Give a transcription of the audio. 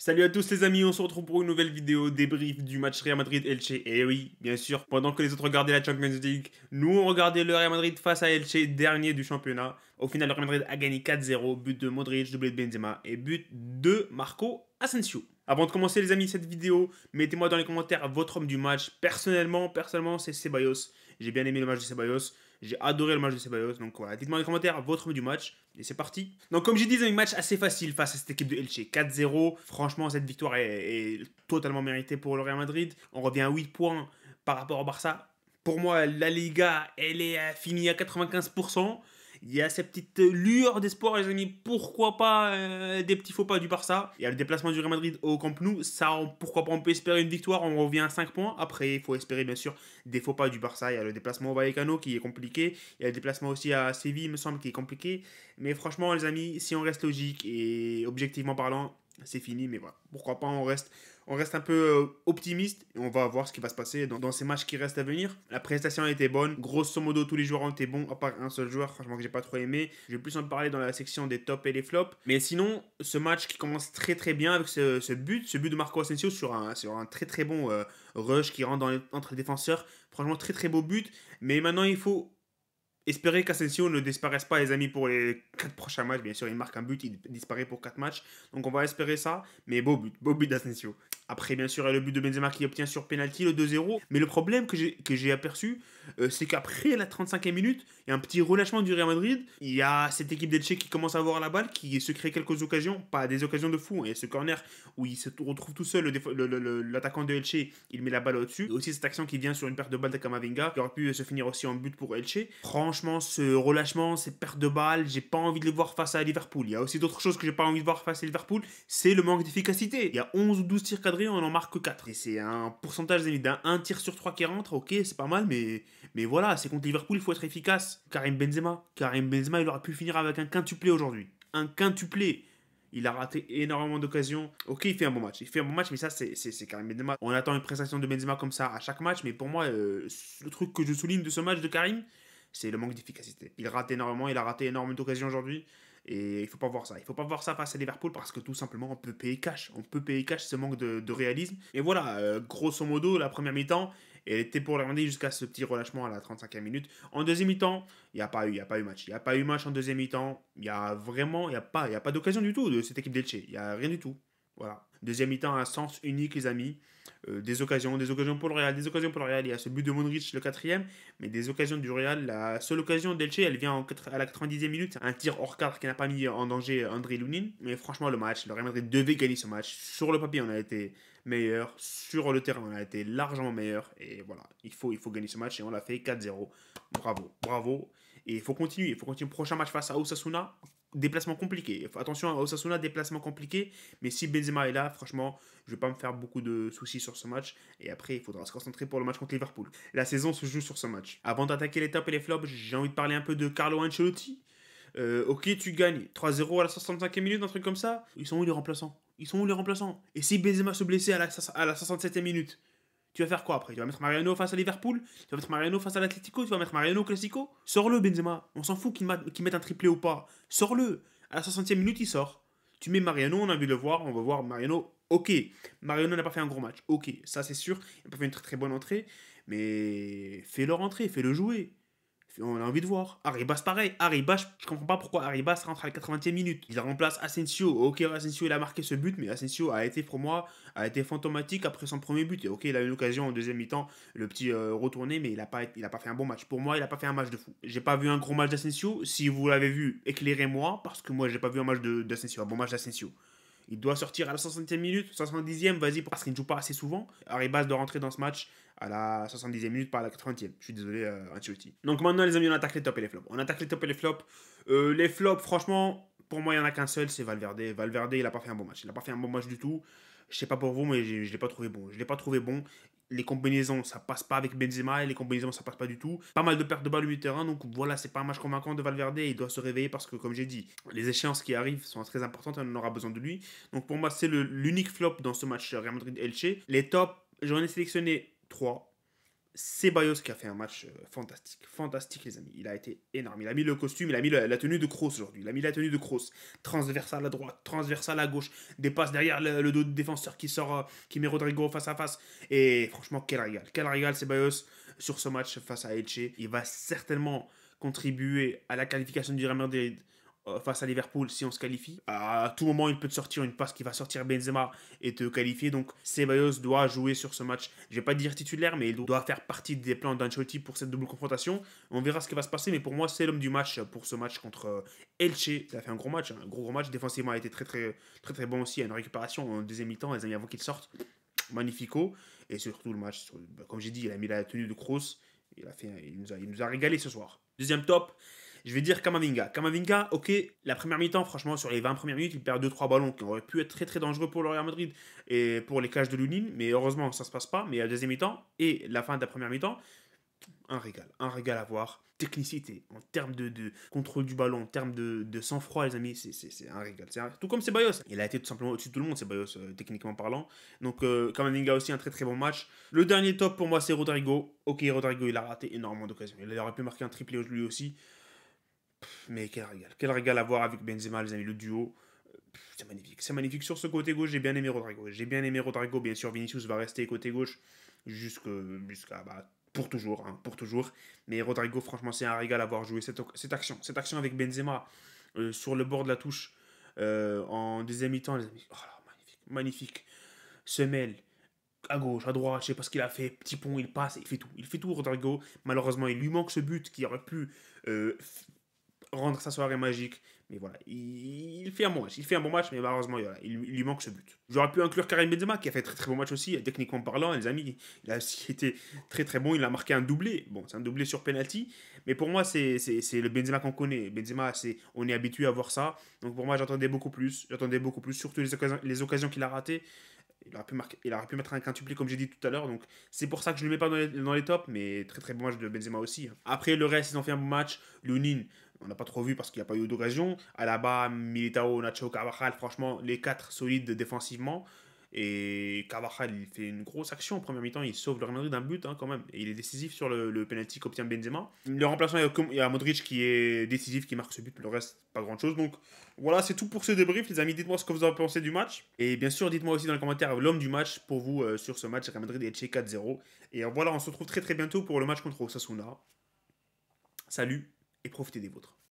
Salut à tous les amis, on se retrouve pour une nouvelle vidéo débrief du match Real Madrid-Elche. Et oui, bien sûr, pendant que les autres regardaient la Champions League, nous on regardait le Real Madrid face à Elche, dernier du championnat. Au final, le Real Madrid a gagné 4-0, but de Modric, doublé de Benzema et but de Marco Asensio. Avant de commencer les amis cette vidéo, mettez-moi dans les commentaires votre homme du match. Personnellement, c'est Ceballos. J'ai bien aimé le match de Ceballos. J'ai adoré le match de Ceballos. Donc voilà, dites-moi dans les commentaires votre homme du match. Et c'est parti. Donc comme j'ai dit, c'est un match assez facile face à cette équipe de Elche. 4-0. Franchement, cette victoire est totalement méritée pour le Real Madrid. On revient à 8 points par rapport au Barça. Pour moi, la Liga, elle est finie à 95%. Il y a ces petites lueurs d'espoir, les amis. Pourquoi pas des petits faux pas du Barça. Il y a le déplacement du Real Madrid au Camp Nou. Ça, pourquoi pas, on peut espérer une victoire. On revient à 5 points. Après, il faut espérer, bien sûr, des faux pas du Barça. Il y a le déplacement au Vallecano qui est compliqué. Il y a le déplacement aussi à Séville, il me semble, qui est compliqué. Mais franchement, les amis, si on reste logique et objectivement parlant, c'est fini. Mais voilà, pourquoi pas, on reste un peu optimiste et on va voir ce qui va se passer dans ces matchs qui restent à venir. La prestation a été bonne. Grosso modo, tous les joueurs ont été bons, à part un seul joueur, franchement, que j'ai pas trop aimé. Je vais plus en parler dans la section des tops et des flops. Mais sinon, ce match qui commence très très bien avec ce but de Marco Asensio sur un très très bon rush qui rentre entre les défenseurs. Franchement, très très beau but. Mais maintenant, il faut espérer qu'Asensio ne disparaisse pas, les amis, pour les 4 prochains matchs. Bien sûr, il marque un but, il disparaît pour 4 matchs. Donc on va espérer ça. Mais beau but d'Asensio. Après, bien sûr, il y a le but de Benzema qui obtient sur penalty, le 2-0. Mais le problème que j'ai aperçu, c'est qu'après la 35e minute, il y a un petit relâchement du Real Madrid. Il y a cette équipe d'Elche qui commence à avoir la balle, qui se crée quelques occasions, pas des occasions de fou. Et ce corner où il se retrouve tout seul, l'attaquant de Elche, il met la balle au-dessus. Et aussi cette action qui vient sur une perte de balle de Camavinga, qui aurait pu se finir aussi en but pour Elche. Franchement, ce relâchement, ces pertes de balles, j'ai pas envie de les voir face à Liverpool. Il y a aussi d'autres choses que j'ai pas envie de voir face à Liverpool, c'est le manque d'efficacité. Il y a 11 ou 12 tirs cadrés, on en marque que 4. Et c'est un pourcentage d'un 1 tir sur 3 qui rentre, ok, c'est pas mal, mais voilà, c'est contre Liverpool, il faut être efficace. Karim Benzema, il aurait pu finir avec un quintuplé aujourd'hui. Un quintuplé. Il a raté énormément d'occasions. Ok, il fait un bon match. Mais ça, c'est Karim Benzema. On attend une prestation de Benzema comme ça à chaque match. Mais pour moi, le truc que je souligne de ce match de Karim, c'est le manque d'efficacité. Il rate énormément. Il a raté énormément d'occasions aujourd'hui. Et il faut pas voir ça. Il faut pas voir ça face à Liverpool parce que tout simplement, on peut payer cash. On peut payer cash ce manque de réalisme. Et voilà, grosso modo, la première mi-temps, elle était pour regarder jusqu'à ce petit relâchement à la 35e minute. En deuxième mi-temps, il n'y a pas eu match. Il n'y a pas eu match en deuxième mi-temps. Il y a vraiment, il y a pas d'occasion du tout de cette équipe d'Elche. Il n'y a rien du tout. Voilà. Deuxième mi-temps, un sens unique, les amis. Des occasions pour le Real, Il y a ce but de Modric, le quatrième, mais des occasions du Real. La seule occasion d'Elche, elle vient à la 90e minute. Un tir hors cadre qui n'a pas mis en danger André Lunin. Mais franchement, le Real Madrid devait gagner ce match. Sur le papier, on a été meilleur. Sur le terrain, on a été largement meilleur. Et voilà, il faut gagner ce match et on l'a fait 4-0. Bravo. Et il faut continuer. Prochain match face à Osasuna. Déplacement compliqué. Attention à Osasuna, déplacement compliqué. Mais si Benzema est là, franchement, je ne vais pas me faire beaucoup de soucis sur ce match. Et après, il faudra se concentrer pour le match contre Liverpool. La saison se joue sur ce match. Avant d'attaquer les tops et les flops, j'ai envie de parler un peu de Carlo Ancelotti. Ok, tu gagnes 3-0 à la 65e minute, un truc comme ça. Ils sont où les remplaçants? Et si Benzema se blessait à la 67e minute, tu vas faire quoi après? Tu vas mettre Mariano face à Liverpool? Tu vas mettre Mariano face à l'Atlético? Tu vas mettre Mariano au Classico? Sors-le, Benzema. On s'en fout qu'il mette un triplé ou pas. Sors-le. À la 60e minute, il sort. Tu mets Mariano, on a envie de le voir. On va voir Mariano. Ok. Mariano n'a pas fait un gros match. Ok, ça c'est sûr. Il n'a pas fait une très très bonne entrée. Mais fais-le rentrer, fais-le jouer. On a envie de voir. Arribas, pareil. Arribas, je comprends pas pourquoi Arribas rentre à la 80e minute. Il remplace Asensio. Ok, Asensio, il a marqué ce but, mais Asensio a été, pour moi, fantomatique après son premier but. Et ok, il a eu une occasion en deuxième mi-temps, le petit retourné, mais il a pas fait un bon match. Pour moi, il a pas fait un match de fou. J'ai pas vu un gros match d'Asensio. Si vous l'avez vu, éclairez-moi, parce que moi, j'ai pas vu un match d'Asensio, un bon match d'Asensio. Il doit sortir à la 60e minute, 70e, vas-y, parce qu'il ne joue pas assez souvent. Arribas doit rentrer dans ce match à la 70e minute, pas à la 80e. Je suis désolé, Ancelotti. Donc maintenant, les amis, on attaque les tops et les flops. Les flops, franchement, pour moi, il n'y en a qu'un seul, c'est Valverde. Valverde, il n'a pas fait un bon match. Il n'a pas fait un bon match du tout. Je sais pas pour vous, mais je ne l'ai pas trouvé bon. Les combinaisons, ça passe pas avec Benzema et les combinaisons, ça passe pas du tout. Pas mal de pertes de balles au milieu de terrain, donc voilà, c'est pas un match convaincant de Valverde. Il doit se réveiller parce que, comme j'ai dit, les échéances qui arrivent sont très importantes et on aura besoin de lui. Donc pour moi, c'est l'unique flop dans ce match Real Madrid-Elche. Les tops, j'en ai sélectionné 3. Ceballos qui a fait un match fantastique. Fantastique, les amis. Il a été énorme. Il a mis le costume, il a mis la tenue de Kroos aujourd'hui. Il a mis la tenue de Kroos. Transversale à droite, transversale à gauche. Des passes derrière le dos de défenseur qui sort, qui met Rodrigo face à face. Et franchement, quel régal. Quel régal, Ceballos, sur ce match face à Elche. Il va certainement contribuer à la qualification du Real Madrid face à Liverpool si on se qualifie. À tout moment, il peut te sortir une passe qui va sortir Benzema et te qualifier. Donc, Ceballos doit jouer sur ce match. Je vais pas dire titulaire, mais il doit faire partie des plans d'Ancelotti pour cette double confrontation. On verra ce qui va se passer, mais pour moi, c'est l'homme du match pour ce match contre Elche. Il a fait un gros match, un gros match. Défensivement, il a été très bon aussi. Il y a une récupération en deuxième mi-temps, les amis, avant qu'il sorte. Magnifico. Et surtout, le match, comme j'ai dit, il a mis la tenue de Kroos. Il nous a régalé ce soir. Deuxième top, je vais dire Kamavinga. Kamavinga, ok, la première mi-temps, franchement, sur les 20 premières minutes, il perd 2-3 ballons qui auraient pu être très dangereux pour le Real Madrid et pour les cages de Lunin, mais heureusement, ça se passe pas. Mais la deuxième mi-temps et la fin de la première mi-temps, un régal à voir. Technicité, en termes de contrôle du ballon, en termes de sang-froid, les amis, c'est un régal. Tout comme Ceballos. Il a été tout simplement au-dessus de tout le monde, Ceballos, techniquement parlant. Donc, Kamavinga aussi, un très bon match. Le dernier top pour moi, c'est Rodrigo. Ok, Rodrigo, il a raté énormément d'occasions. Il aurait pu marquer un triplé lui aussi. Mais quel régal à voir avec Benzema, les amis, le duo. C'est magnifique. Sur ce côté gauche, j'ai bien aimé Rodrigo. Bien sûr, Vinicius va rester côté gauche jusqu'à pour toujours, hein, pour toujours. Mais Rodrigo, franchement, c'est un régal à voir jouer cette action avec Benzema sur le bord de la touche en deuxième mi-temps, les amis. Oh là, magnifique. Semelle, à gauche, à droite, je sais pas ce qu'il a fait, petit pont, il passe, il fait tout Rodrigo. Malheureusement, il lui manque ce but qui aurait pu euh, rendre sa soirée magique. Mais voilà, il fait un bon match. Il fait un bon match, mais malheureusement, il lui manque ce but. J'aurais pu inclure Karim Benzema, qui a fait très bon match aussi, techniquement parlant, les amis. Il a aussi été très bon. Il a marqué un doublé. Bon, c'est un doublé sur penalty. Mais pour moi, c'est le Benzema qu'on connaît. Benzema, on est habitué à voir ça. Donc pour moi, j'attendais beaucoup plus. Surtout les occasions qu'il a ratées. Il aurait pu mettre un quintuplé comme j'ai dit tout à l'heure, donc c'est pour ça que je ne le mets pas dans les tops, mais très bon match de Benzema aussi. Après le reste, ils ont fait un bon match. Lunin, on n'a pas trop vu parce qu'il n'y a pas eu d'occasion. Alaba, Militao, Nacho, Carvajal, franchement, les quatre solides défensivement. Et Carvajal, il fait une grosse action en première mi-temps, il sauve le Real Madrid d'un but quand même. Et il est décisif sur le penalty qu'obtient Benzema. Le remplaçant, il y a Modric qui est décisif, qui marque ce but, le reste, pas grand chose. Donc voilà, c'est tout pour ce débrief, les amis. Dites-moi ce que vous en pensez du match. Et bien sûr, dites-moi aussi dans les commentaires l'homme du match pour vous sur ce match. Real Madrid et Elche 4-0. Et voilà, on se retrouve très bientôt pour le match contre Osasuna. Salut et profitez des vôtres.